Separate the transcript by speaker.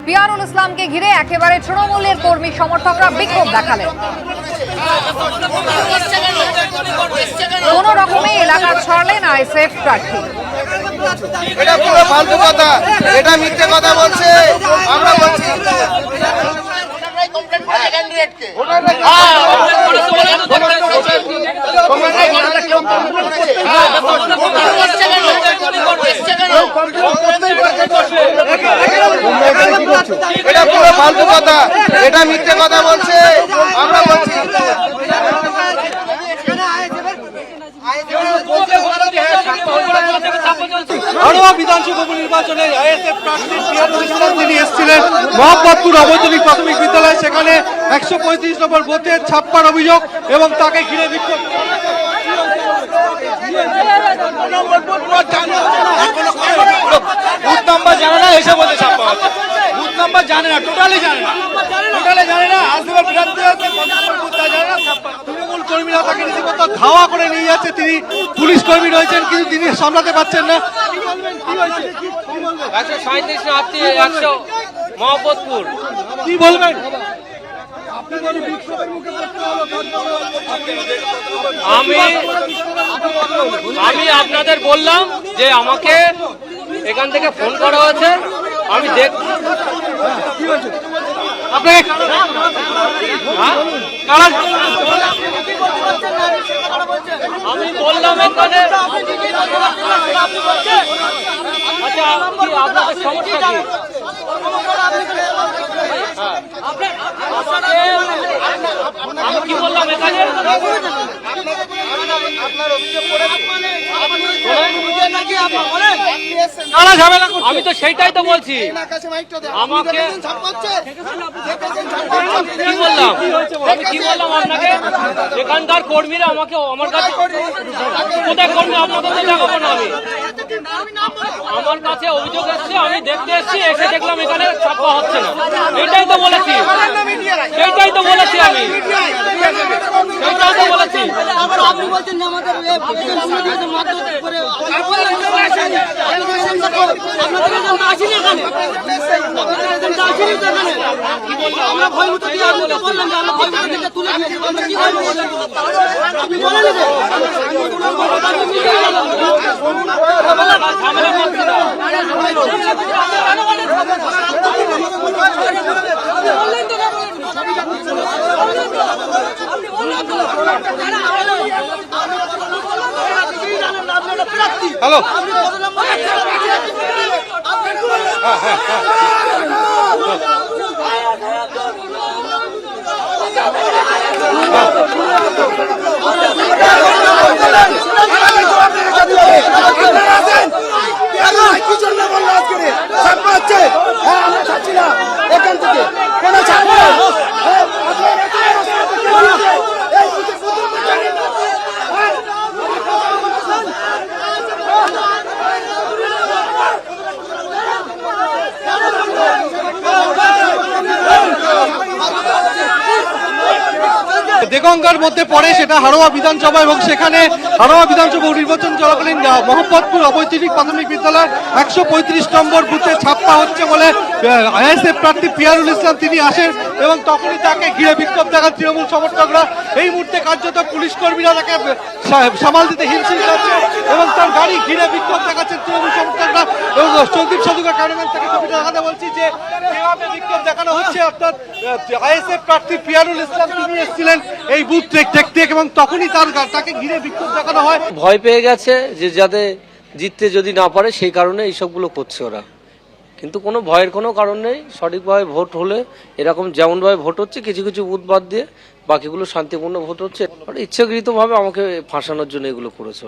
Speaker 1: পিয়ারুল ইসলামকে ঘিরে একেবারে তৃণমূলের কর্মী সমর্থকরা বিক্ষোভ দেখালেন। কোন রকমে এলাকা ছাড়লেন আইএসএফ প্রার্থী।
Speaker 2: এটা পুরো ফালতু কথা, এটা মিথ্যে কথা বলছে। আমরা বলছি এটা পুরো ফালতু কথা, এটা মিথ্যে কথা বলছে। আমরা বলছি
Speaker 3: হাড়োয়া বিধানসভা উপনির্বাচনে আইএসএফ প্রার্থী পিয়ারুল ইসলাম তিনি এসেছিলেন মোহাম্মদপুর অবৈতনিক প্রাথমিক বিদ্যালয়। সেখানে 135 নম্বর বুথে ছাপ্পার অভিযোগ এবং তাকে ঘিরে বিক্ষোভ। বুথ নাম্বার জানে না, এসে বলতে ছাপ্পা হচ্ছে। বুথ নাম্বার জানে না, টোটালি জানে না। তৃণমূল কর্মীরা তাকে রীতিমতো ধাওয়া করে নিয়ে যাচ্ছে। তিনি পুলিশ কর্মী রয়েছেন, কিন্তু তিনি সামলাতে পারছেন না।
Speaker 4: 137 মোহাম্মদপুর
Speaker 3: কি বলবেন?
Speaker 4: আমি আপনাদের বললাম যে আমাকে এখান থেকে ফোন করা হয়েছে, আমি দেখ
Speaker 3: আপনাকে
Speaker 4: আমি বললাম এখানে। আচ্ছা, আপনাদের সমস্যা কি? আমি কি বললাম এখানে? আমি তো সেইটাই তো বলছি। আমাকে কি বললাম? আমি কি বললাম আপনাকে? এখানকার কর্মীরা আমাকে আমার কাছে কোথায় কর্মী আপনাকে তো দেখাবো না। আমি আমার কাছে অভিযোগ এসছে, আমি দেখতে এসছি, এসে দেখলাম এখানে ছাপ্পা হচ্ছে না। এটাই তো বলেছি, সেইটাই তো বলেছি, আমি সেইটাই তো বলেছি।
Speaker 5: আপনি বলছেন যে আমাদের আমরা ভয়ভূত দিয়ে আপনাকে বললাম যে আমরা ভয়ভূত থেকে তুলে নিয়েছি। আমরা কি আপনি বলে নেবেন?
Speaker 3: হ্যালো,
Speaker 2: কি জন্য বললো আজকে ছাপ্পা হচ্ছে? হ্যাঁ, আমরা ছাড়ছি না এখান থেকে। কেন ছাড়বো?
Speaker 3: দেগঙ্গার মধ্যে পড়ে সেটা হাড়োয়া বিধানসভা, এবং সেখানে হাড়োয়া বিধানসভা নির্বাচন চলাকালীন মোহাম্মদপুর অবৈতনিক প্রাথমিক বিদ্যালয় 135 নম্বর বুথে ছাপ্পা হচ্ছে বলে আইএসএফ প্রার্থী পিয়ারুল ইসলাম তিনি আসেন, এবং তখনই তাকে ঘিরে বিক্ষোভ দেখান তৃণমূল সমর্থকরা। এই মুহূর্তে কার্যত পুলিশ কর্মীরা তাকে সামাল দিতে হিমশিম খাচ্ছে এবং তার গাড়ি ঘিরে বিক্ষোভ দেখাচ্ছেন তৃণমূল সমর্থকরা। এবং চৌদীপ সাধুকা ক্যামেরাম্যান তাকে ছবিটা দেখাতে বলছি যে কিভাবে বিক্ষোভ দেখানো হচ্ছে। অর্থাৎ আইএসএফ প্রার্থী পিয়ারুল ইসলাম তিনি এসেছিলেন এই বুথ দেখতে, এবং তখনই তাকে ঘিরে বিক্ষোভ দেখানো হয়।
Speaker 4: ভয় পেয়ে গেছে যে যাতে জিততে যদি না পারে, সেই কারণে এইসবগুলো করছে ওরা। কিন্তু কোনো ভয়ের কোনো কারণ নেই। সঠিকভাবে ভোট হলে এরকম যেমনভাবে ভোট হচ্ছে, কিছু কিছু বুথ বাদ দিয়ে বাকিগুলো শান্তিপূর্ণ ভোট হচ্ছে। ইচ্ছাকৃতভাবে আমাকে ফাঁসানোর জন্য এগুলো করেছে।